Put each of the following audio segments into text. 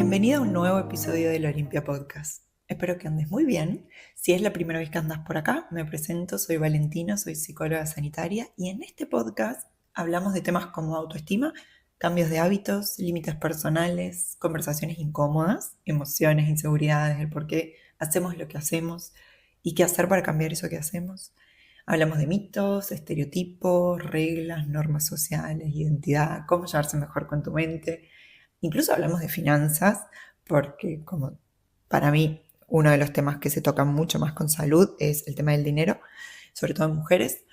Bienvenida a un nuevo episodio del Olimpia Podcast. Espero que andes muy bien. Si es la primera vez que andas por acá, me presento, soy Valentina, soy psicóloga sanitaria y en este podcast hablamos de temas como autoestima, cambios de hábitos, límites personales, conversaciones incómodas, emociones, inseguridades, el por qué hacemos lo que hacemos y qué hacer para cambiar eso que hacemos. Hablamos de mitos, estereotipos, reglas, normas sociales, identidad, cómo llevarse mejor con tu mente. Incluso hablamos de finanzas, porque como para mí uno de los temas que se tocan mucho más con salud es el tema del dinero, sobre todo en mujeres.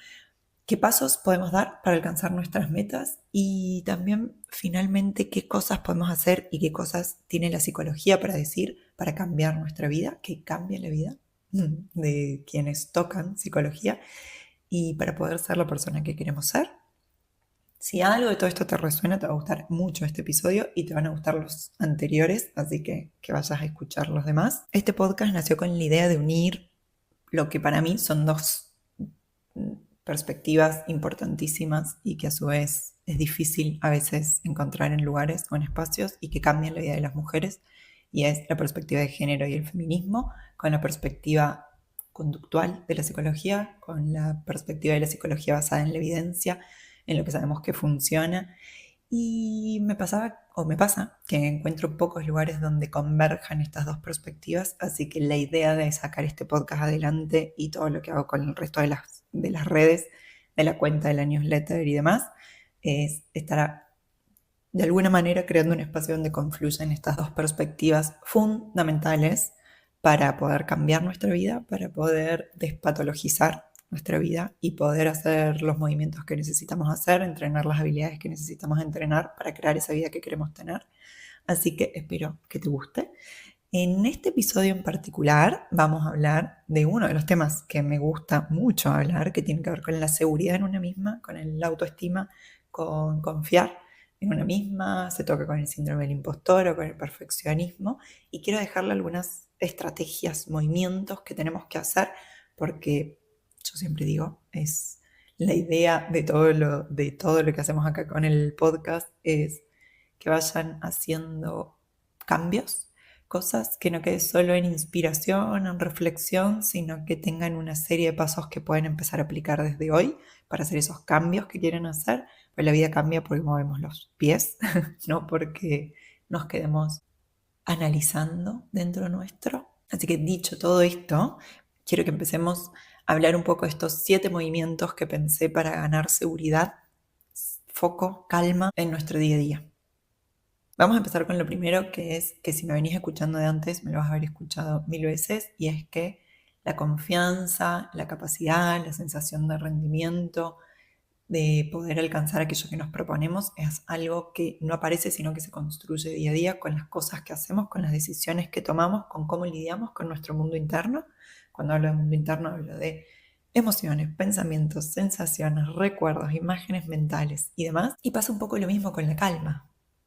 ¿Qué pasos podemos dar para alcanzar nuestras metas? Y también finalmente qué cosas podemos hacer y qué cosas tiene la psicología para decir, para cambiar nuestra vida, que cambie la vida de quienes tocan psicología y para poder ser la persona que queremos ser. Si algo de todo esto te resuena, te va a gustar mucho este episodio y te van a gustar los anteriores, así que vayas a escuchar los demás. Este podcast nació con la idea de unir lo que para mí son dos perspectivas importantísimas y que a su vez es difícil a veces encontrar en lugares o en espacios y que cambian la vida de las mujeres, y es la perspectiva de género y el feminismo con la perspectiva conductual de la psicología, con la perspectiva de la psicología basada en la evidencia, en lo que sabemos que funciona. Y me pasa que encuentro pocos lugares donde converjan estas dos perspectivas, así que la idea de sacar este podcast adelante y todo lo que hago con el resto de las redes, de la cuenta, de la newsletter y demás, es estar de alguna manera creando un espacio donde confluyen estas dos perspectivas fundamentales para poder cambiar nuestra vida, para poder despatologizar nuestra vida y poder hacer los movimientos que necesitamos hacer, entrenar las habilidades que necesitamos entrenar para crear esa vida que queremos tener. Así que espero que te guste. En este episodio en particular vamos a hablar de uno de los temas que me gusta mucho hablar, que tiene que ver con la seguridad en una misma, con la autoestima, con confiar en una misma, se toca con el síndrome del impostor o con el perfeccionismo, y quiero dejarle algunas estrategias, movimientos que tenemos que hacer, porque yo siempre digo, es la idea de todo lo que hacemos acá con el podcast, es que vayan haciendo cambios, cosas que no quede solo en inspiración, en reflexión, sino que tengan una serie de pasos que pueden empezar a aplicar desde hoy para hacer esos cambios que quieren hacer. Pues la vida cambia porque movemos los pies, no porque nos quedemos analizando dentro nuestro. Así que dicho todo esto, quiero que empecemos a hablar un poco de estos 7 movimientos que pensé para ganar seguridad, foco, calma en nuestro día a día. Vamos a empezar con lo primero, que es que si me venís escuchando de antes, me lo vas a haber escuchado 1000 veces, y es que la confianza, la capacidad, la sensación de rendimiento, de poder alcanzar aquello que nos proponemos, es algo que no aparece, sino que se construye día a día con las cosas que hacemos, con las decisiones que tomamos, con cómo lidiamos con nuestro mundo interno. Cuando hablo de mundo interno, hablo de emociones, pensamientos, sensaciones, recuerdos, imágenes mentales y demás. Y pasa un poco lo mismo con la calma.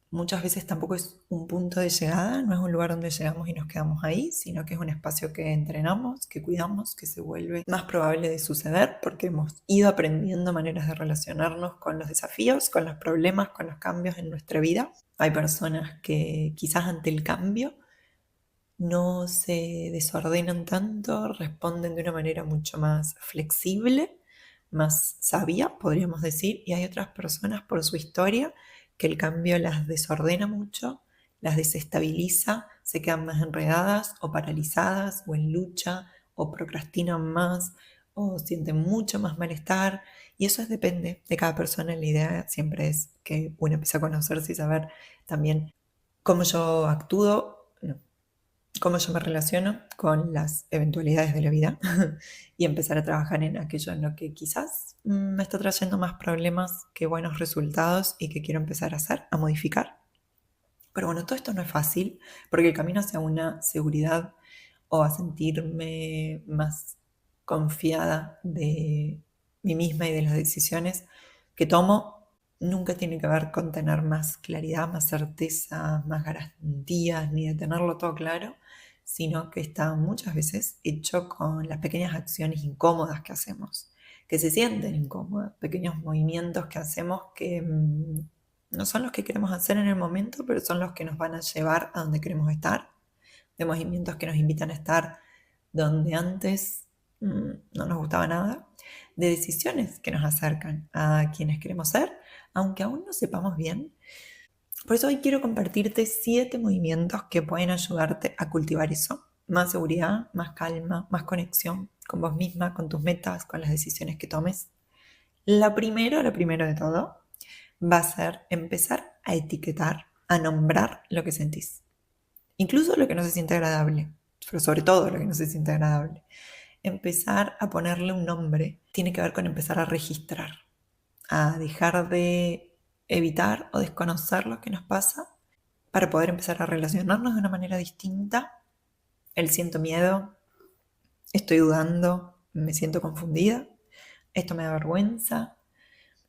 Muchas veces tampoco es un punto de llegada, no es un lugar donde llegamos y nos quedamos ahí, sino que es un espacio que entrenamos, que cuidamos, que se vuelve más probable de suceder porque hemos ido aprendiendo maneras de relacionarnos con los desafíos, con los problemas, con los cambios en nuestra vida. Hay personas que quizás ante el cambio no se desordenan tanto, responden de una manera mucho más flexible, más sabia, podríamos decir, y hay otras personas por su historia que el cambio las desordena mucho, las desestabiliza, se quedan más enredadas o paralizadas o en lucha o procrastinan más o sienten mucho más malestar, y eso depende de cada persona. La idea siempre es que uno empiece a conocerse y saber también cómo yo actúo, cómo yo me relaciono con las eventualidades de la vida y empezar a trabajar en aquello en lo que quizás me está trayendo más problemas que buenos resultados y que quiero empezar a hacer, a modificar. Pero bueno, todo esto no es fácil porque el camino hacia una seguridad o a sentirme más confiada de mí misma y de las decisiones que tomo nunca tiene que ver con tener más claridad, más certeza, más garantías, ni de tenerlo todo claro, sino que está muchas veces hecho con las pequeñas acciones incómodas que hacemos, que se sienten incómodas, pequeños movimientos que hacemos que no son los que queremos hacer en el momento, pero son los que nos van a llevar a donde queremos estar, de movimientos que nos invitan a estar donde antes no nos gustaba nada, de decisiones que nos acercan a quienes queremos ser, aunque aún no sepamos bien. Por eso hoy quiero compartirte 7 movimientos que pueden ayudarte a cultivar eso. Más seguridad, más calma, más conexión con vos misma, con tus metas, con las decisiones que tomes. Lo primero de todo, va a ser empezar a etiquetar, a nombrar lo que sentís. Incluso lo que no se siente agradable, pero sobre todo lo que no se siente agradable. Empezar a ponerle un nombre tiene que ver con empezar a registrar, a dejar de evitar o desconocer lo que nos pasa para poder empezar a relacionarnos de una manera distinta. El siento miedo, estoy dudando, me siento confundida, esto me da vergüenza.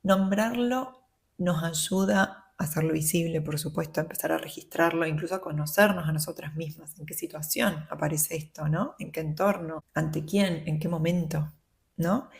Nombrarlo nos ayuda a hacerlo visible, por supuesto, a empezar a registrarlo, incluso a conocernos a nosotras mismas, en qué situación aparece esto, ¿no? En qué entorno, ante quién, en qué momento, ¿no?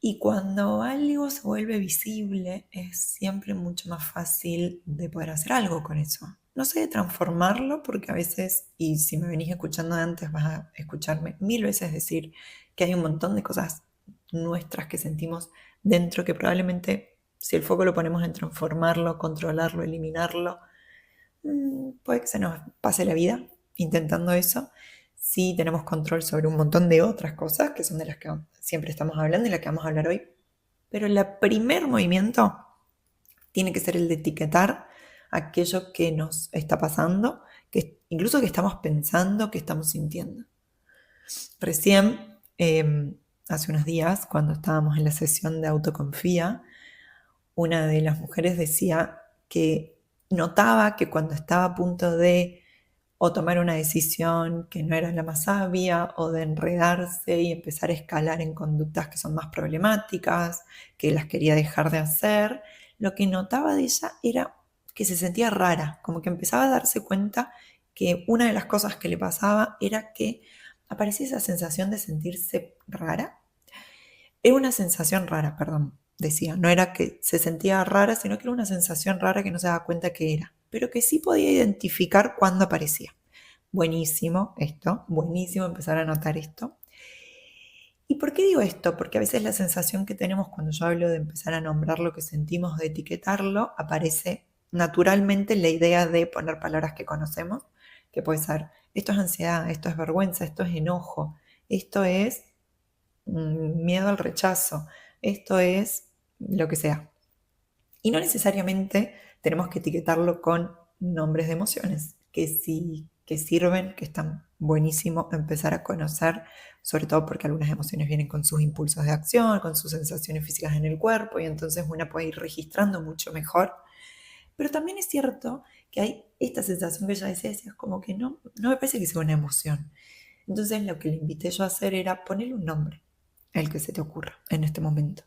Y cuando algo se vuelve visible, es siempre mucho más fácil de poder hacer algo con eso. No sé de transformarlo, porque a veces, y si me venís escuchando de antes, vas a escucharme 1000 veces decir que hay un montón de cosas nuestras que sentimos dentro que probablemente, si el foco lo ponemos en transformarlo, controlarlo, eliminarlo, puede que se nos pase la vida intentando eso. Sí tenemos control sobre un montón de otras cosas, que son de las que siempre estamos hablando y las que vamos a hablar hoy. Pero el primer movimiento tiene que ser el de etiquetar aquello que nos está pasando, que incluso que estamos pensando, que estamos sintiendo. Recién, hace unos días, cuando estábamos en la sesión de autoconfía, una de las mujeres decía que notaba que cuando estaba a punto de o tomar una decisión que no era la más sabia, o de enredarse y empezar a escalar en conductas que son más problemáticas, que las quería dejar de hacer, lo que notaba de ella era que se sentía rara, como que empezaba a darse cuenta que una de las cosas que le pasaba era que aparecía esa sensación de sentirse rara. Era una sensación rara, perdón, decía, no era que se sentía rara, sino que era una sensación rara que no se daba cuenta que era, pero que sí podía identificar cuándo aparecía. Buenísimo esto, buenísimo empezar a notar esto. ¿Y por qué digo esto? Porque a veces la sensación que tenemos cuando yo hablo de empezar a nombrar lo que sentimos, de etiquetarlo, aparece naturalmente la idea de poner palabras que conocemos, que puede ser, esto es ansiedad, esto es vergüenza, esto es enojo, esto es miedo al rechazo, esto es lo que sea. Y no necesariamente tenemos que etiquetarlo con nombres de emociones, que sí, que sirven, que están buenísimo empezar a conocer, sobre todo porque algunas emociones vienen con sus impulsos de acción, con sus sensaciones físicas en el cuerpo, y entonces una puede ir registrando mucho mejor. Pero también es cierto que hay esta sensación que ella decía, es como que no me parece que sea una emoción. Entonces lo que le invité yo a hacer era ponerle un nombre, el que se te ocurra en este momento.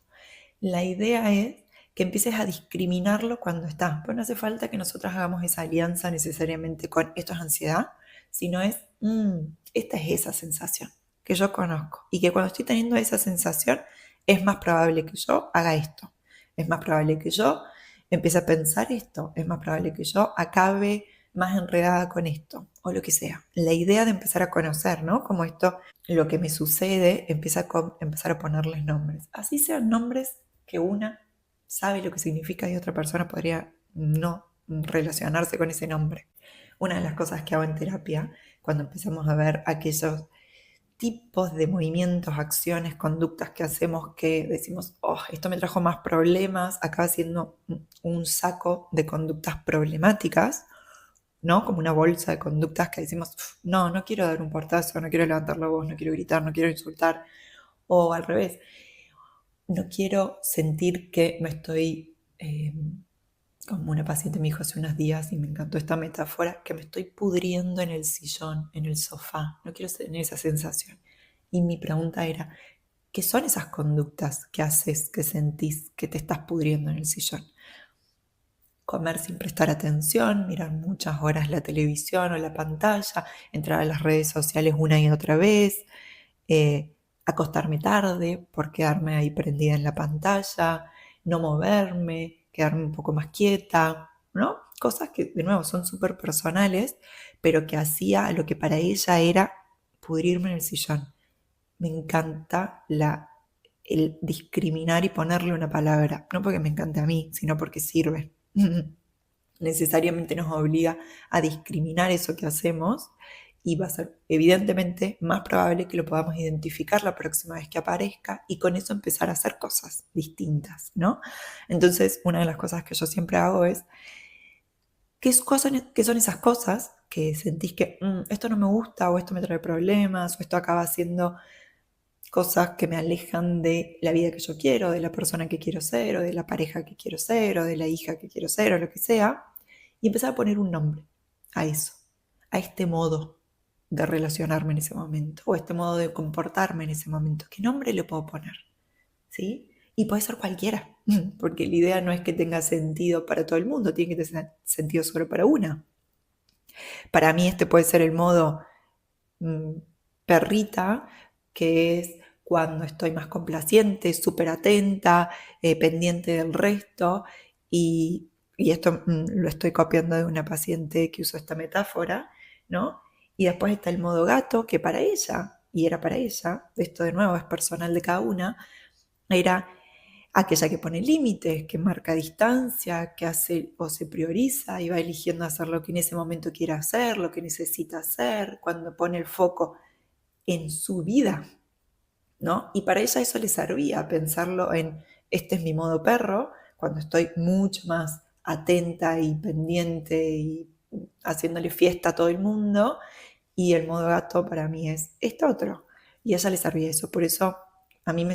La idea es que empieces a discriminarlo cuando está. Pues no hace falta que nosotras hagamos esa alianza necesariamente con esto es ansiedad, sino es, esta es esa sensación que yo conozco y que cuando estoy teniendo esa sensación es más probable que yo haga esto, es más probable que yo empiece a pensar esto, es más probable que yo acabe más enredada con esto o lo que sea. La idea de empezar a conocer, ¿no? Como esto, lo que me sucede, empezar a ponerles nombres. Así sean nombres que una sabe lo que significa y otra persona podría no relacionarse con ese nombre. Una de las cosas que hago en terapia, cuando empezamos a ver aquellos tipos de movimientos, acciones, conductas que hacemos que decimos, oh, esto me trajo más problemas, acaba siendo un saco de conductas problemáticas, ¿no? Como una bolsa de conductas que decimos, no quiero dar un portazo, no quiero levantar la voz, no quiero gritar, no quiero insultar, o al revés, no quiero sentir que me estoy, como una paciente me dijo hace unos días y me encantó esta metáfora, que me estoy pudriendo en el sillón, en el sofá, no quiero tener esa sensación. Y mi pregunta era, ¿qué son esas conductas que haces, que sentís que te estás pudriendo en el sillón? Comer sin prestar atención, mirar muchas horas la televisión o la pantalla, entrar a las redes sociales una y otra vez, acostarme tarde por quedarme ahí prendida en la pantalla, no moverme, quedarme un poco más quieta, ¿no? Cosas que, de nuevo, son súper personales, pero que hacía lo que para ella era pudrirme en el sillón. Me encanta el discriminar y ponerle una palabra, no porque me encante a mí, sino porque sirve. Necesariamente nos obliga a discriminar eso que hacemos y va a ser evidentemente más probable que lo podamos identificar la próxima vez que aparezca y con eso empezar a hacer cosas distintas, ¿no? Entonces, una de las cosas que yo siempre hago es, ¿qué son esas cosas que sentís que esto no me gusta o esto me trae problemas o esto acaba haciendo cosas que me alejan de la vida que yo quiero, de la persona que quiero ser, o de la pareja que quiero ser, o de la hija que quiero ser, o lo que sea, y empezar a poner un nombre a eso, a este modo de relacionarme en ese momento, o este modo de comportarme en ese momento. ¿Qué nombre le puedo poner? ¿Sí? Y puede ser cualquiera, porque la idea no es que tenga sentido para todo el mundo, tiene que tener sentido solo para una. Para mí este puede ser el modo perrita, que es cuando estoy más complaciente, súper atenta, pendiente del resto, y esto lo estoy copiando de una paciente que usó esta metáfora, ¿no? Y después está el modo gato, que para ella, y era para ella, esto de nuevo es personal de cada una, era aquella que pone límites, que marca distancia, que hace o se prioriza y va eligiendo hacer lo que en ese momento quiere hacer, lo que necesita hacer, cuando pone el foco en su vida, ¿no? Y para ella eso le servía, pensarlo en, este es mi modo perro, cuando estoy mucho más atenta y pendiente y haciéndole fiesta a todo el mundo, y el modo gato para mí es esto otro. Y a ella le servía eso, por eso a mí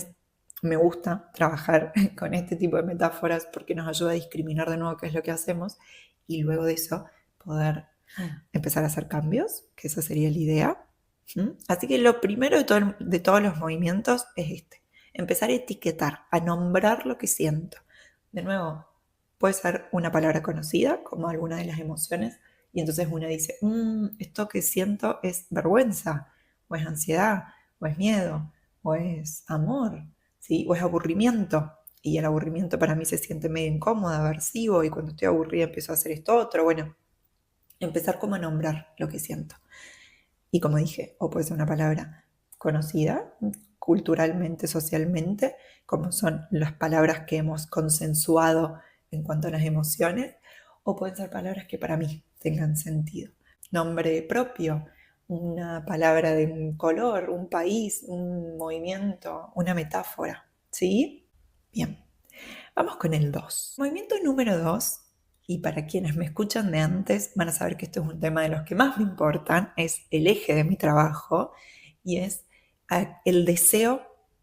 me gusta trabajar con este tipo de metáforas porque nos ayuda a discriminar de nuevo qué es lo que hacemos y luego de eso poder empezar a hacer cambios, que esa sería la idea. Así que lo primero de todos los movimientos es este, empezar a etiquetar, a nombrar lo que siento. De nuevo, puede ser una palabra conocida, como alguna de las emociones, y entonces una dice, esto que siento es vergüenza, o es ansiedad, o es miedo, o es amor, ¿sí? O es aburrimiento. Y el aburrimiento para mí se siente medio incómodo, aversivo, y cuando estoy aburrida empiezo a hacer esto otro. Bueno, empezar como a nombrar lo que siento. Y como dije, o puede ser una palabra conocida culturalmente, socialmente, como son las palabras que hemos consensuado en cuanto a las emociones, o pueden ser palabras que para mí tengan sentido. Nombre propio, una palabra de un color, un país, un movimiento, una metáfora, ¿sí? Bien, vamos con el 2. Movimiento número 2, y para quienes me escuchan de antes van a saber que esto es un tema de los que más me importan, es el eje de mi trabajo y es el deseo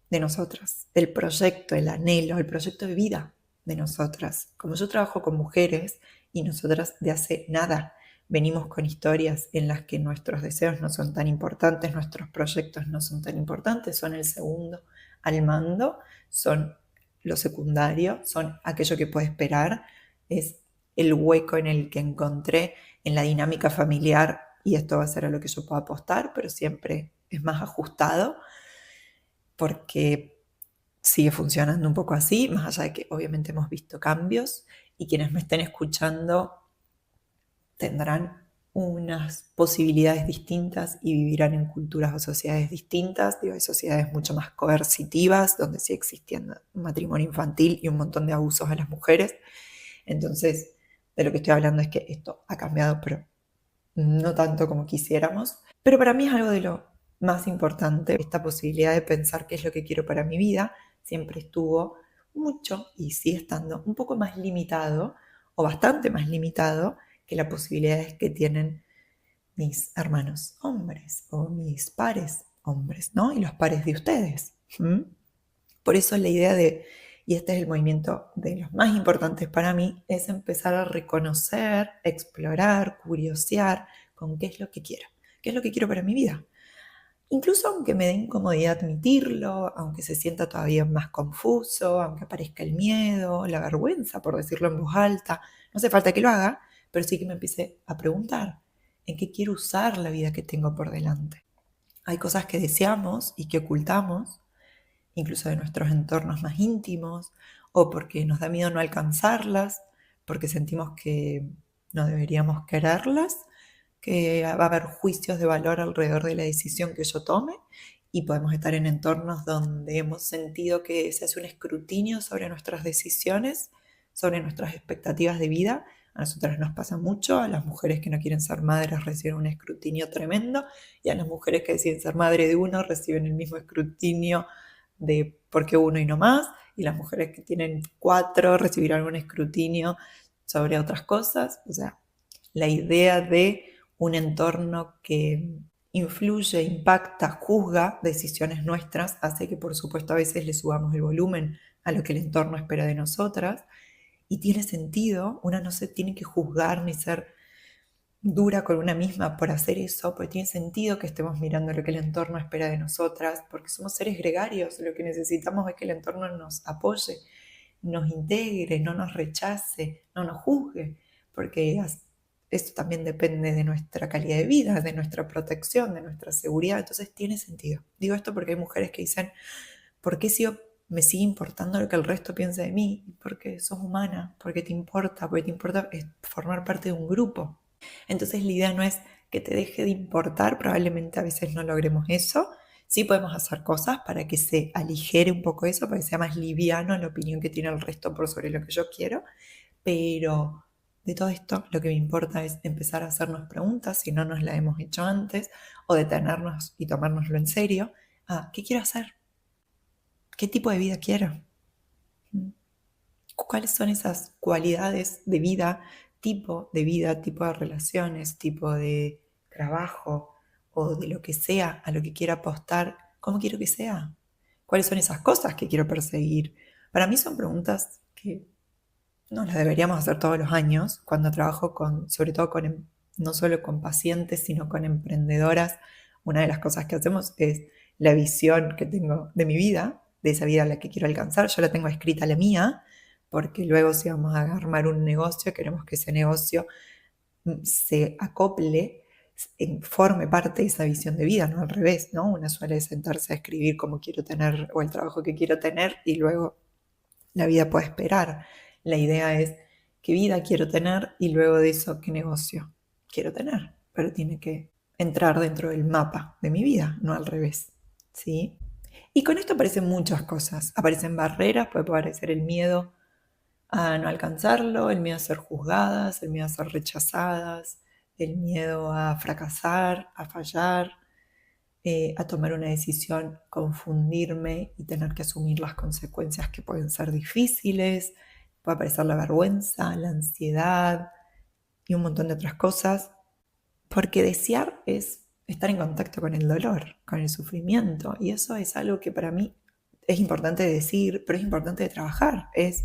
de nosotras, el proyecto, el anhelo, el proyecto de vida de nosotras. Como yo trabajo con mujeres y nosotras de hace nada venimos con historias en las que nuestros deseos no son tan importantes, nuestros proyectos no son tan importantes, son el segundo al mando, son lo secundario, son aquello que puede esperar, es el hueco en el que encontré en la dinámica familiar y esto va a ser a lo que yo puedo apostar, pero siempre es más ajustado porque sigue funcionando un poco así, más allá de que obviamente hemos visto cambios y quienes me estén escuchando tendrán unas posibilidades distintas y vivirán en culturas o sociedades distintas. Digo, hay sociedades mucho más coercitivas, donde sigue existiendo un matrimonio infantil y un montón de abusos a las mujeres. Entonces, de lo que estoy hablando es que esto ha cambiado, pero no tanto como quisiéramos. Pero para mí es algo de lo más importante. Esta posibilidad de pensar qué es lo que quiero para mi vida siempre estuvo mucho y sigue estando un poco más limitado o bastante más limitado que las posibilidades que tienen mis hermanos hombres o mis pares hombres, ¿no? Y los pares de ustedes. Por eso la idea de, y este es el movimiento de los más importantes para mí, es empezar a reconocer, explorar, curiosear con qué es lo que quiero para mi vida. Incluso aunque me dé incomodidad admitirlo, aunque se sienta todavía más confuso, aunque aparezca el miedo, la vergüenza, por decirlo en voz alta, no hace falta que lo haga, pero sí que me empiece a preguntar en qué quiero usar la vida que tengo por delante. Hay cosas que deseamos y que ocultamos, incluso de nuestros entornos más íntimos, o porque nos da miedo no alcanzarlas, porque sentimos que no deberíamos quererlas, que va a haber juicios de valor alrededor de la decisión que yo tome, y podemos estar en entornos donde hemos sentido que se hace un escrutinio sobre nuestras decisiones, sobre nuestras expectativas de vida. A nosotras nos pasa mucho, a las mujeres que no quieren ser madres reciben un escrutinio tremendo, y a las mujeres que deciden ser madre de uno reciben el mismo escrutinio de por qué uno y no más, y las mujeres que tienen 4 recibirán un escrutinio sobre otras cosas. O sea, la idea de un entorno que influye, impacta, juzga decisiones nuestras, hace que por supuesto a veces le subamos el volumen a lo que el entorno espera de nosotras, y tiene sentido. Una no se tiene que juzgar ni ser dura con una misma por hacer eso, porque tiene sentido que estemos mirando lo que el entorno espera de nosotras, porque somos seres gregarios. Lo que necesitamos es que el entorno nos apoye, nos integre, no nos rechace, no nos juzgue, porque esto también depende de nuestra calidad de vida, de nuestra protección, de nuestra seguridad. Entonces tiene sentido. Digo esto porque hay mujeres que dicen, ¿por qué me sigue importando lo que el resto piensa de mí? Porque sos humana, porque te importa formar parte de un grupo. Entonces la idea no es que te deje de importar, probablemente a veces no logremos eso. Sí podemos hacer cosas para que se aligere un poco eso, para que sea más liviano la opinión que tiene el resto por sobre lo que yo quiero, pero de todo esto lo que me importa es empezar a hacernos preguntas, si no nos la hemos hecho antes, o detenernos y tomárnoslo en serio. ¿Qué quiero hacer? ¿Qué tipo de vida quiero? ¿Cuáles son esas cualidades de vida, tipo de relaciones, tipo de trabajo o de lo que sea a lo que quiero apostar? ¿Cómo quiero que sea? ¿Cuáles son esas cosas que quiero perseguir? Para mí son preguntas que no las deberíamos hacer todos los años cuando trabajo sobre todo no solo con pacientes, sino con emprendedoras. Una de las cosas que hacemos es la visión que tengo de mi vida, de esa vida a la que quiero alcanzar. Yo la tengo escrita, la mía, porque luego si vamos a armar un negocio, queremos que ese negocio se acople, forme parte de esa visión de vida, no al revés, ¿no? Una suele sentarse a escribir cómo quiero tener o el trabajo que quiero tener y luego la vida puede esperar. La idea es qué vida quiero tener y luego de eso qué negocio quiero tener, pero tiene que entrar dentro del mapa de mi vida, no al revés, ¿sí? Y con esto aparecen muchas cosas. Aparecen barreras, puede aparecer el miedo a no alcanzarlo, el miedo a ser juzgadas, el miedo a ser rechazadas, el miedo a fracasar, a fallar, a tomar una decisión, confundirme y tener que asumir las consecuencias que pueden ser difíciles. Puede aparecer la vergüenza, la ansiedad y un montón de otras cosas, porque desear es estar en contacto con el dolor, con el sufrimiento, y eso es algo que para mí es importante decir, pero es importante de trabajar. Es,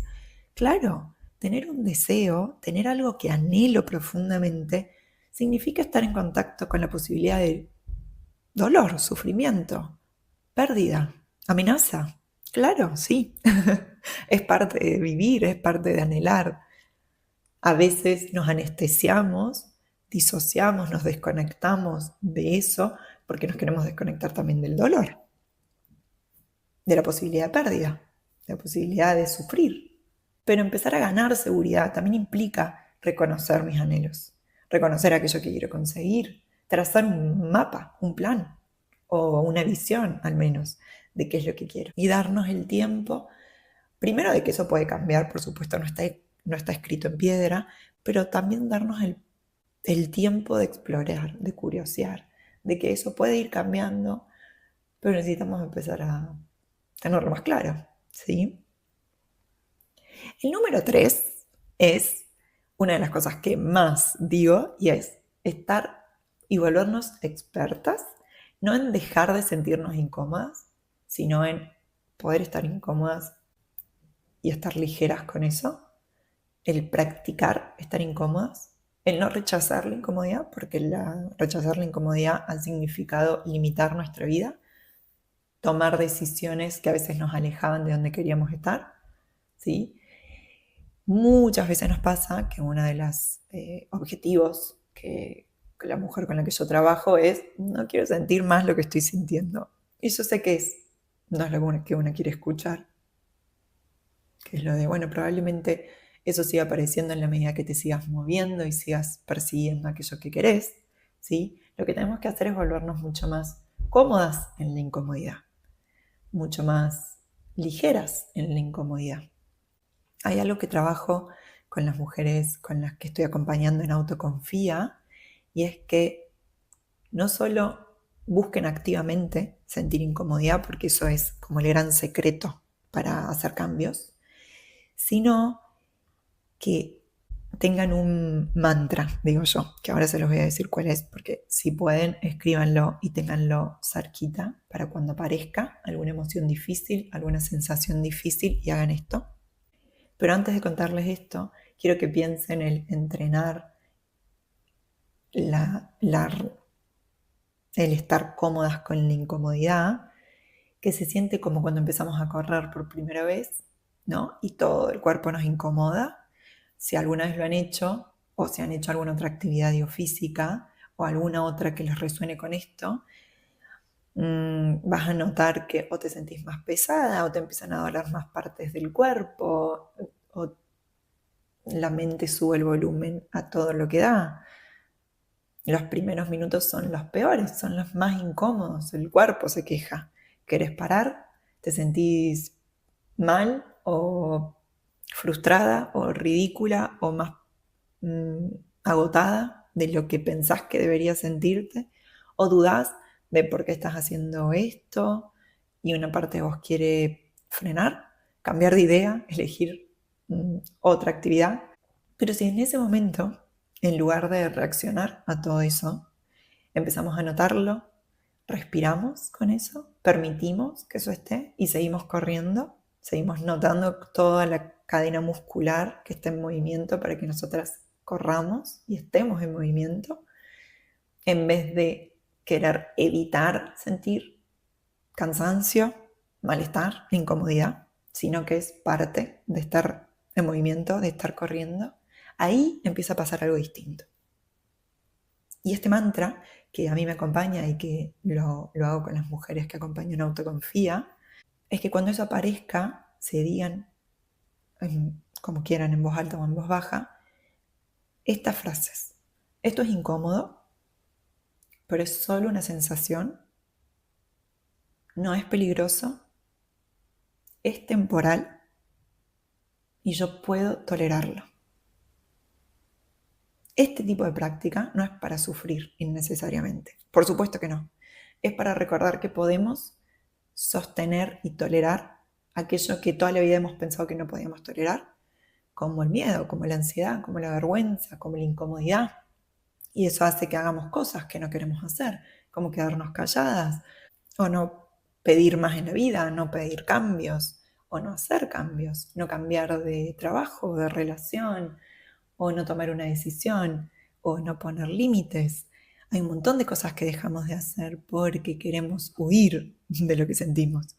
claro, tener un deseo, tener algo que anhelo profundamente, significa estar en contacto con la posibilidad de dolor, sufrimiento, pérdida, amenaza. Claro, sí. Es parte de vivir, es parte de anhelar. A veces nos anestesiamos, disociamos, nos desconectamos de eso porque nos queremos desconectar también del dolor, de la posibilidad de pérdida, de la posibilidad de sufrir. Pero empezar a ganar seguridad también implica reconocer mis anhelos, reconocer aquello que quiero conseguir, trazar un mapa, un plan o una visión al menos de qué es lo que quiero. Y darnos el tiempo, primero de que eso puede cambiar, por supuesto no está escrito en piedra, pero también darnos el tiempo de explorar, de curiosear, de que eso puede ir cambiando, pero necesitamos empezar a tenerlo más claro, ¿sí? El número 3 es una de las cosas que más digo, y es estar y volvernos expertas, no en dejar de sentirnos incómodas, sino en poder estar incómodas y estar ligeras con eso, el practicar estar incómodas, el no rechazar la incomodidad, porque rechazar la incomodidad ha significado limitar nuestra vida, tomar decisiones que a veces nos alejaban de donde queríamos estar, ¿sí? Muchas veces nos pasa que uno de los objetivos que la mujer con la que yo trabajo es, no quiero sentir más lo que estoy sintiendo. Y yo sé que no es lo que uno quiere escuchar, que es lo de, bueno, probablemente eso sigue apareciendo en la medida que te sigas moviendo y sigas persiguiendo aquello que querés, ¿sí? Lo que tenemos que hacer es volvernos mucho más cómodas en la incomodidad, mucho más ligeras en la incomodidad. Hay algo que trabajo con las mujeres con las que estoy acompañando en Autoconfía, y es que no solo busquen activamente sentir incomodidad, porque eso es como el gran secreto para hacer cambios, sino que tengan un mantra, digo yo, que ahora se los voy a decir cuál es, porque si pueden, escríbanlo y ténganlo cerquita para cuando aparezca alguna emoción difícil, alguna sensación difícil, y hagan esto. Pero antes de contarles esto, quiero que piensen en entrenar el estar cómodas con la incomodidad, que se siente como cuando empezamos a correr por primera vez, ¿no? Y todo el cuerpo nos incomoda. Si alguna vez lo han hecho, o si han hecho alguna otra actividad física, o alguna otra que les resuene con esto, vas a notar que o te sentís más pesada, o te empiezan a doler más partes del cuerpo, o la mente sube el volumen a todo lo que da. Los primeros minutos son los peores, son los más incómodos, el cuerpo se queja. ¿Querés parar? ¿Te sentís mal o frustrada o ridícula o más agotada de lo que pensás que deberías sentirte? ¿O dudás de por qué estás haciendo esto y una parte de vos quiere frenar, cambiar de idea, elegir otra actividad? Pero si en ese momento, en lugar de reaccionar a todo eso, empezamos a notarlo, respiramos con eso, permitimos que eso esté y seguimos corriendo, seguimos notando toda la cadena muscular que está en movimiento para que nosotras corramos y estemos en movimiento, en vez de querer evitar sentir cansancio, malestar, incomodidad, sino que es parte de estar en movimiento, de estar corriendo. Ahí empieza a pasar algo distinto. Y este mantra que a mí me acompaña y que lo hago con las mujeres que acompaño en Autoconfía, es que cuando eso aparezca, se digan, como quieran, en voz alta o en voz baja, estas frases. Esto es incómodo, pero es solo una sensación, no es peligroso, es temporal y yo puedo tolerarlo. Este tipo de práctica no es para sufrir innecesariamente, por supuesto que no. Es para recordar que podemos sostener y tolerar aquello que toda la vida hemos pensado que no podíamos tolerar, como el miedo, como la ansiedad, como la vergüenza, como la incomodidad. Y eso hace que hagamos cosas que no queremos hacer, como quedarnos calladas, o no pedir más en la vida, no pedir cambios, o no hacer cambios, no cambiar de trabajo, de relación, o no tomar una decisión, o no poner límites. Hay un montón de cosas que dejamos de hacer porque queremos huir de lo que sentimos.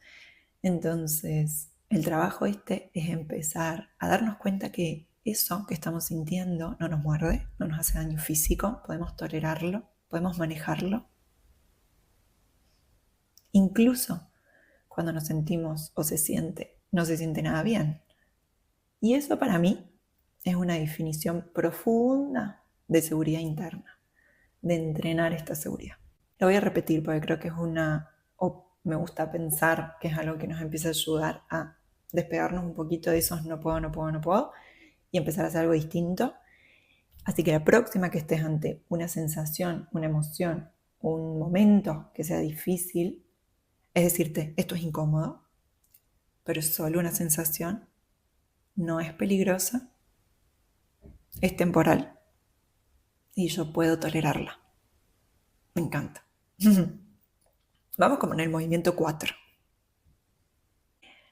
Entonces, el trabajo es empezar a darnos cuenta que eso que estamos sintiendo no nos muerde, no nos hace daño físico, podemos tolerarlo, podemos manejarlo. Incluso cuando nos sentimos o no se siente nada bien. Y eso para mí es una definición profunda de seguridad interna, de entrenar esta seguridad. Lo voy a repetir porque creo que me gusta pensar que es algo que nos empieza a ayudar a despegarnos un poquito de esos no puedo, no puedo, no puedo, y empezar a hacer algo distinto. Así que la próxima que estés ante una sensación, una emoción, un momento que sea difícil, es decirte, esto es incómodo, pero es solo una sensación, no es peligrosa, es temporal y yo puedo tolerarla. Me encanta. Vamos como en el movimiento 4.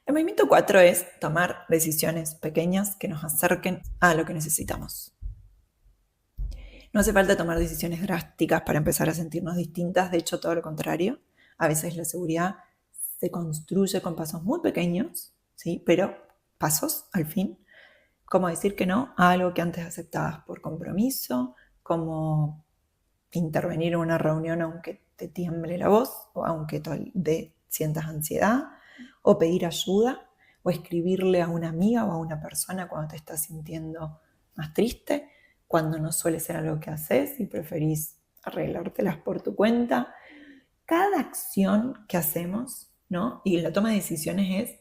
El movimiento 4 es tomar decisiones pequeñas que nos acerquen a lo que necesitamos. No hace falta tomar decisiones drásticas para empezar a sentirnos distintas, de hecho todo lo contrario. A veces la seguridad se construye con pasos muy pequeños, ¿sí? Pero pasos al fin, como decir que no a algo que antes aceptabas por compromiso, como intervenir en una reunión aunque te tiemble la voz o aunque sientas ansiedad, o pedir ayuda o escribirle a una amiga o a una persona cuando te estás sintiendo más triste, cuando no suele ser algo que haces y preferís arreglártelas por tu cuenta. Cada acción que hacemos, ¿no? Y la toma de decisiones es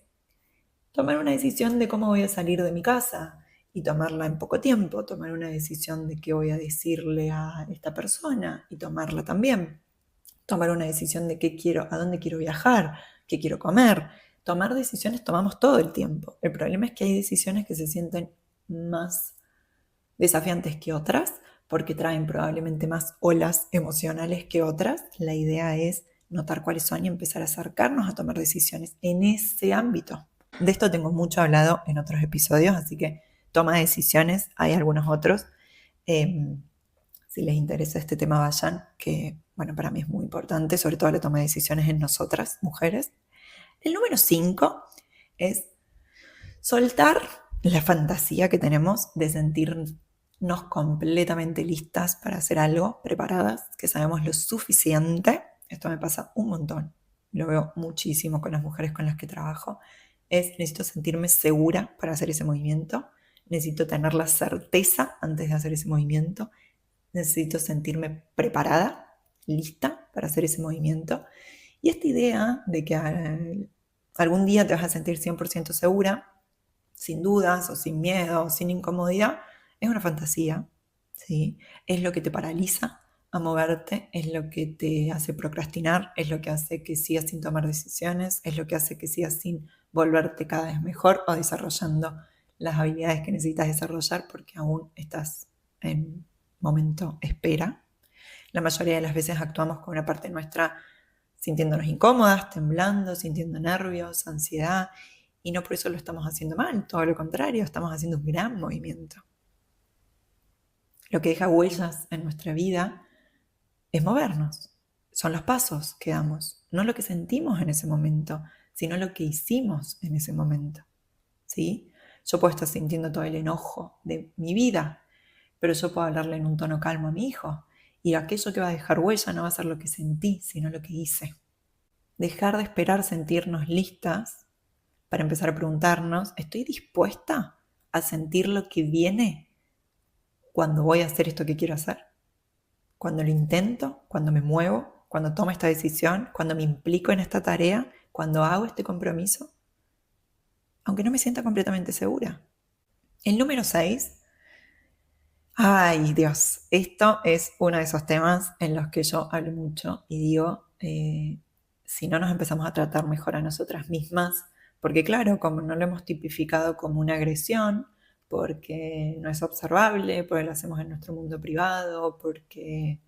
tomar una decisión de cómo voy a salir de mi casa y tomarla en poco tiempo, tomar una decisión de qué voy a decirle a esta persona y tomarla también, tomar una decisión de qué quiero, a dónde quiero viajar, qué quiero comer. Tomar decisiones tomamos todo el tiempo. El problema es que hay decisiones que se sienten más desafiantes que otras porque traen probablemente más olas emocionales que otras. La idea es notar cuáles son y empezar a acercarnos a tomar decisiones en ese ámbito. De esto tengo mucho hablado en otros episodios, así que toma de decisiones, hay algunos otros. Si les interesa este tema, vayan, que bueno, para mí es muy importante, sobre todo la toma de decisiones en nosotras, mujeres. El número 5 es soltar la fantasía que tenemos de sentirnos completamente listas para hacer algo, preparadas, que sabemos lo suficiente. Esto me pasa un montón, lo veo muchísimo con las mujeres con las que trabajo. Necesito sentirme segura para hacer ese movimiento, necesito tener la certeza antes de hacer ese movimiento, necesito sentirme preparada, lista para hacer ese movimiento. Y esta idea de que algún día te vas a sentir 100% segura, sin dudas o sin miedo o sin incomodidad, es una fantasía, ¿sí? Es lo que te paraliza a moverte, es lo que te hace procrastinar, es lo que hace que sigas sin tomar decisiones, es lo que hace que sigas sin volverte cada vez mejor o desarrollando las habilidades que necesitas desarrollar porque aún estás en momento espera. La mayoría de las veces actuamos con una parte nuestra sintiéndonos incómodas, temblando, sintiendo nervios, ansiedad, y no por eso lo estamos haciendo mal, todo lo contrario, estamos haciendo un gran movimiento. Lo que deja huellas en nuestra vida es movernos, son los pasos que damos, no lo que sentimos en ese momento, sino lo que hicimos en ese momento, ¿sí? Yo puedo estar sintiendo todo el enojo de mi vida, pero yo puedo hablarle en un tono calmo a mi hijo, y aquello que va a dejar huella no va a ser lo que sentí, sino lo que hice. Dejar de esperar sentirnos listas para empezar a preguntarnos, ¿estoy dispuesta a sentir lo que viene cuando voy a hacer esto que quiero hacer? Cuando lo intento, cuando me muevo, cuando tomo esta decisión, cuando me implico en esta tarea, cuando hago este compromiso, aunque no me sienta completamente segura. El número 6, ay Dios, esto es uno de esos temas en los que yo hablo mucho y digo, si no nos empezamos a tratar mejor a nosotras mismas, porque claro, como no lo hemos tipificado como una agresión, porque no es observable, porque lo hacemos en nuestro mundo privado, porque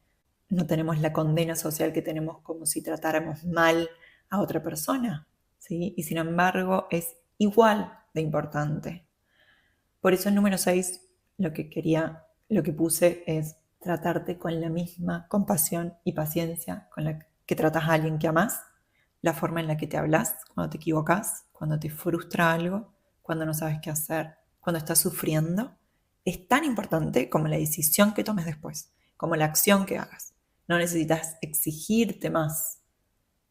no tenemos la condena social que tenemos como si tratáramos mal a otra persona, ¿sí? Y sin embargo es igual de importante. Por eso el número 6, lo que puse es tratarte con la misma compasión y paciencia con la que tratas a alguien que amás, la forma en la que te hablas cuando te equivocas, cuando te frustra algo, cuando no sabes qué hacer, cuando estás sufriendo, es tan importante como la decisión que tomes después, como la acción que hagas. No necesitas exigirte más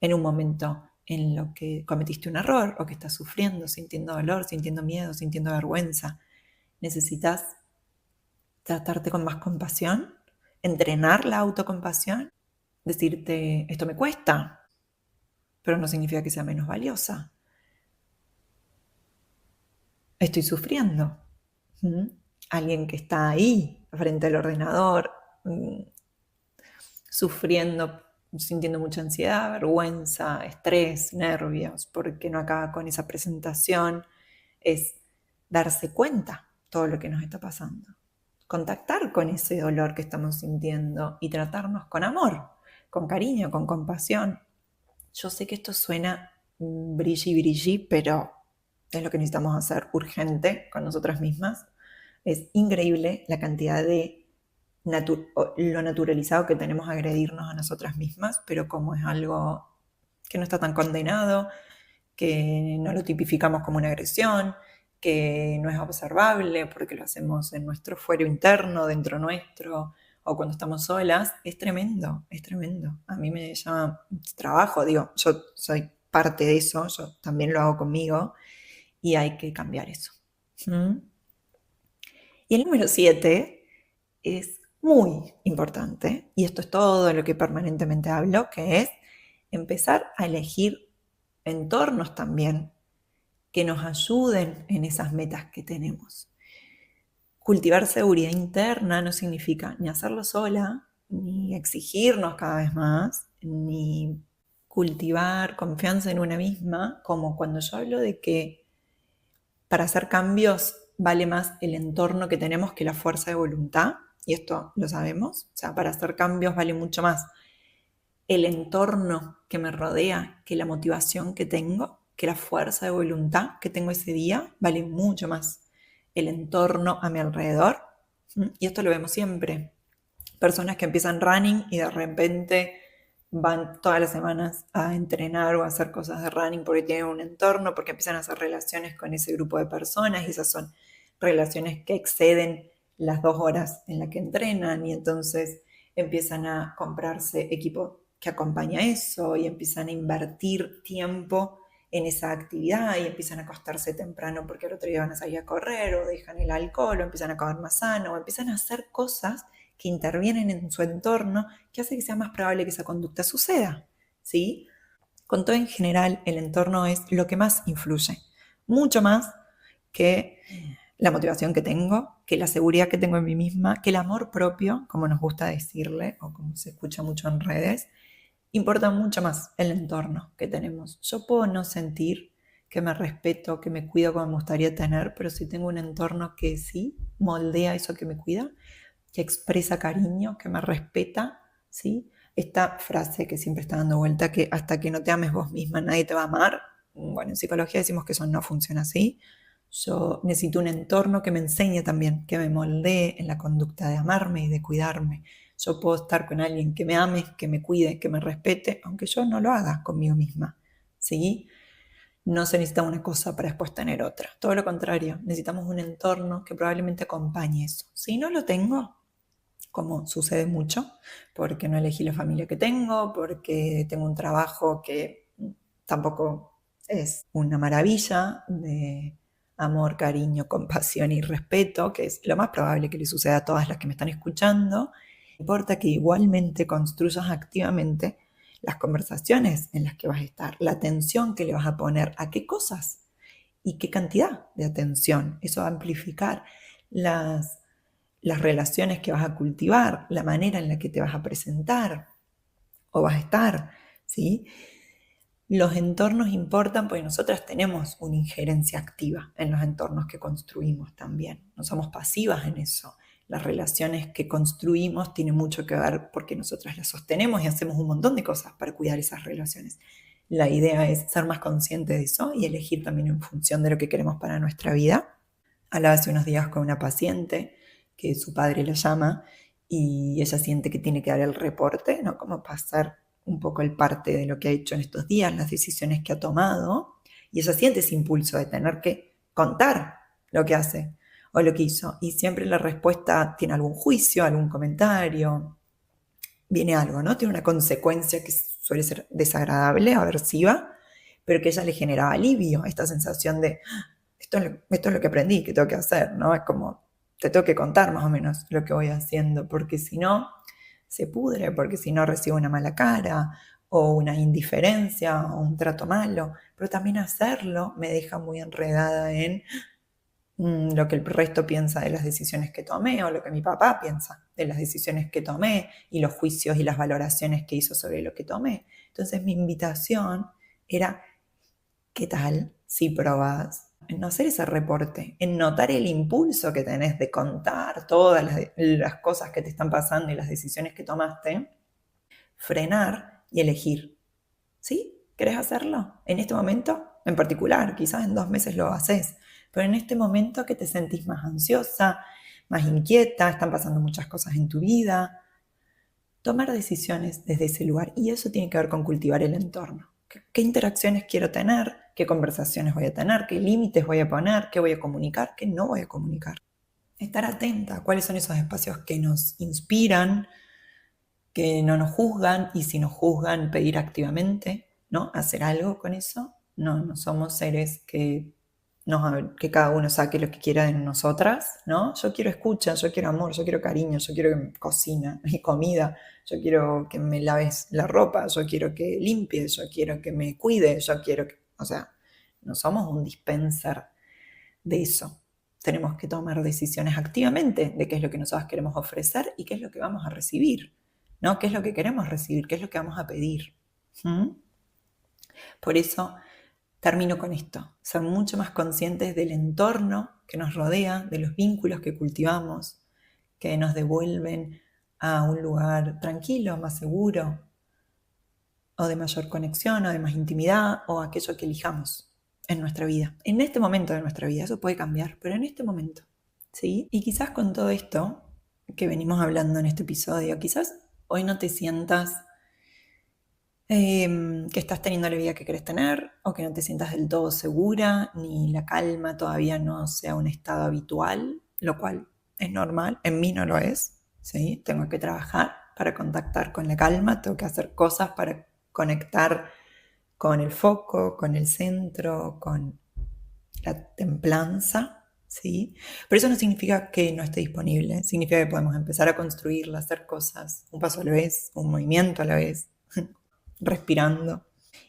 en un momento en lo que cometiste un error o que estás sufriendo, sintiendo dolor, sintiendo miedo, sintiendo vergüenza. Necesitas tratarte con más compasión, entrenar la autocompasión, decirte, esto me cuesta, pero no significa que sea menos valiosa. Estoy sufriendo. Alguien que está ahí, frente al ordenador, sufriendo, sintiendo mucha ansiedad, vergüenza, estrés, nervios, porque no acaba con esa presentación, es darse cuenta todo lo que nos está pasando. Contactar con ese dolor que estamos sintiendo y tratarnos con amor, con cariño, con compasión. Yo sé que esto suena brilli, pero es lo que necesitamos hacer urgente con nosotras mismas. Es increíble la cantidad de lo naturalizado que tenemos a agredirnos a nosotras mismas, pero como es algo que no está tan condenado, que no lo tipificamos como una agresión, que no es observable porque lo hacemos en nuestro fuero interno, dentro nuestro, o cuando estamos solas, es tremendo, es tremendo. A mí me llama trabajo, digo, yo soy parte de eso, yo también lo hago conmigo, y hay que cambiar eso. ¿Mm? Y el número 7 es muy importante, y esto es todo de lo que permanentemente hablo, que es empezar a elegir entornos también que nos ayuden en esas metas que tenemos. Cultivar seguridad interna no significa ni hacerlo sola, ni exigirnos cada vez más, ni cultivar confianza en una misma, como cuando yo hablo de que para hacer cambios vale más el entorno que tenemos que la fuerza de voluntad, y esto lo sabemos, o sea, para hacer cambios vale mucho más el entorno que me rodea que la motivación que tengo, que la fuerza de voluntad que tengo ese día, vale mucho más el entorno a mi alrededor. Y esto lo vemos siempre. Personas que empiezan running y de repente van todas las semanas a entrenar o a hacer cosas de running porque tienen un entorno, porque empiezan a hacer relaciones con ese grupo de personas y esas son relaciones que exceden las 2 horas en las que entrenan y entonces empiezan a comprarse equipo que acompaña eso y empiezan a invertir tiempo en esa actividad y empiezan a acostarse temprano porque el otro día van a salir a correr o dejan el alcohol o empiezan a comer más sano o empiezan a hacer cosas que intervienen en su entorno que hace que sea más probable que esa conducta suceda, ¿sí? Con todo en general, el entorno es lo que más influye, mucho más que la motivación que tengo, que la seguridad que tengo en mí misma, que el amor propio, como nos gusta decirle o como se escucha mucho en redes, importa mucho más el entorno que tenemos. Yo puedo no sentir que me respeto, que me cuido como me gustaría tener, pero si tengo un entorno que sí moldea eso que me cuida, que expresa cariño, que me respeta, ¿sí? Esta frase que siempre está dando vuelta, que hasta que no te ames vos misma nadie te va a amar. Bueno, en psicología decimos que eso no funciona así. Yo necesito un entorno que me enseñe también, que me moldee en la conducta de amarme y de cuidarme. Yo puedo estar con alguien que me ame, que me cuide, que me respete, aunque yo no lo haga conmigo misma, ¿sí? No se necesita una cosa para después tener otra. Todo lo contrario, necesitamos un entorno que probablemente acompañe eso. Si no lo tengo, como sucede mucho, porque no elegí la familia que tengo, porque tengo un trabajo que tampoco es una maravilla de amor, cariño, compasión y respeto, que es lo más probable que le suceda a todas las que me están escuchando. Importa que igualmente construyas activamente las conversaciones en las que vas a estar, la atención que le vas a poner a qué cosas y qué cantidad de atención. Eso va a amplificar las relaciones que vas a cultivar, la manera en la que te vas a presentar o vas a estar, ¿sí? Los entornos importan porque nosotras tenemos una injerencia activa en los entornos que construimos también. No somos pasivas en eso. Las relaciones que construimos tienen mucho que ver porque nosotras las sostenemos y hacemos un montón de cosas para cuidar esas relaciones. La idea es ser más consciente de eso y elegir también en función de lo que queremos para nuestra vida. Hablaba hace unos días con una paciente que su padre la llama y ella siente que tiene que dar el reporte, ¿no? Como pasar un poco el parte de lo que ha hecho en estos días, las decisiones que ha tomado, y ella siente ese impulso de tener que contar lo que hace o lo que hizo, y siempre la respuesta tiene algún juicio, algún comentario, viene algo, ¿no? Tiene una consecuencia que suele ser desagradable, aversiva, pero que a ella le genera alivio, esta sensación de esto es lo que aprendí, que tengo que hacer, ¿no? Es como, te tengo que contar más o menos lo que voy haciendo, porque si no, se pudre, porque si no recibo una mala cara, o una indiferencia, o un trato malo, pero también hacerlo me deja muy enredada en lo que el resto piensa de las decisiones que tomé, o lo que mi papá piensa de las decisiones que tomé, y los juicios y las valoraciones que hizo sobre lo que tomé. Entonces mi invitación era, ¿qué tal si probás en no hacer ese reporte, en notar el impulso que tenés de contar todas las cosas que te están pasando y las decisiones que tomaste, frenar y elegir? ¿Sí? ¿Querés hacerlo? En este momento, en particular, quizás en 2 meses lo haces, pero en este momento que te sentís más ansiosa, más inquieta, están pasando muchas cosas en tu vida, tomar decisiones desde ese lugar, y eso tiene que ver con cultivar el entorno. ¿Qué interacciones quiero tener? ¿Qué conversaciones voy a tener? ¿Qué límites voy a poner? ¿Qué voy a comunicar? ¿Qué no voy a comunicar? Estar atenta a cuáles son esos espacios que nos inspiran, que no nos juzgan, y si nos juzgan, pedir activamente, ¿no? Hacer algo con eso. No somos seres que que cada uno saque lo que quiera de nosotras, ¿no? Yo quiero escucha, yo quiero amor, yo quiero cariño, yo quiero que me cocina mi comida, yo quiero que me laves la ropa, yo quiero que limpies, yo quiero que me cuides, yo quiero que... O sea, no somos un dispenser de eso. Tenemos que tomar decisiones activamente de qué es lo que nosotros queremos ofrecer y qué es lo que vamos a recibir, ¿no? ¿Qué es lo que queremos recibir? ¿Qué es lo que vamos a pedir? Por eso termino con esto, ser mucho más conscientes del entorno que nos rodea, de los vínculos que cultivamos, que nos devuelven a un lugar tranquilo, más seguro, o de mayor conexión, o de más intimidad, o aquello que elijamos en nuestra vida. En este momento de nuestra vida, eso puede cambiar, pero en este momento, ¿sí? Y quizás con todo esto que venimos hablando en este episodio, quizás hoy no te sientas que estás teniendo la vida que querés tener, o que no te sientas del todo segura, ni la calma todavía no sea un estado habitual, lo cual es normal, en mí no lo es, ¿sí? Tengo que trabajar para contactar con la calma, tengo que hacer cosas para conectar con el foco, con el centro, con la templanza, ¿sí? Pero eso no significa que no esté disponible, significa que podemos empezar a construirla, hacer cosas, un paso a la vez, un movimiento a la vez, respirando,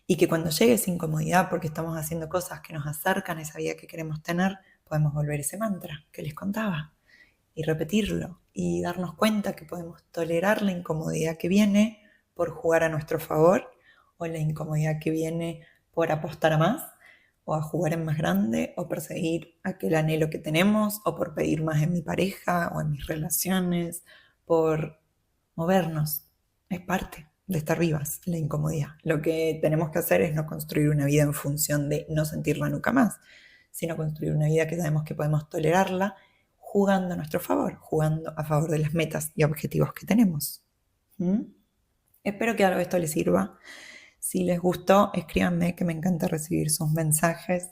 y que cuando llegue esa incomodidad porque estamos haciendo cosas que nos acercan a esa vida que queremos tener, podemos volver ese mantra que les contaba y repetirlo y darnos cuenta que podemos tolerar la incomodidad que viene por jugar a nuestro favor, o la incomodidad que viene por apostar a más, o a jugar en más grande, o perseguir aquel anhelo que tenemos, o por pedir más en mi pareja o en mis relaciones, por movernos. Es parte de estar vivas, la incomodidad. Lo que tenemos que hacer es no construir una vida en función de no sentirla nunca más, sino construir una vida que sabemos que podemos tolerarla jugando a nuestro favor, jugando a favor de las metas y objetivos que tenemos. Espero que algo de esto les sirva. Si les gustó, escríbanme, que me encanta recibir sus mensajes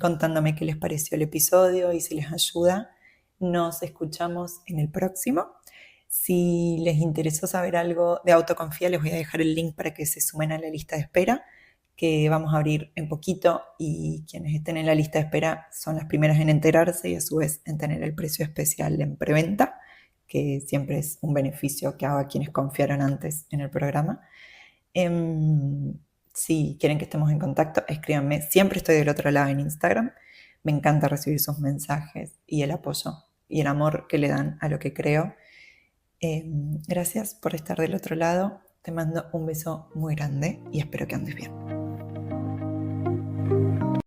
contándome qué les pareció el episodio y si les ayuda. Nos escuchamos en el próximo. Si les interesó saber algo de autoconfía, les voy a dejar el link para que se sumen a la lista de espera, que vamos a abrir en poquito, y quienes estén en la lista de espera son las primeras en enterarse y a su vez en tener el precio especial en preventa, que siempre es un beneficio que hago a quienes confiaron antes en el programa. Si quieren que estemos en contacto, escríbanme. Siempre estoy del otro lado en Instagram. Me encanta recibir sus mensajes y el apoyo y el amor que le dan a lo que creo. Gracias por estar del otro lado. Te mando un beso muy grande y espero que andes bien.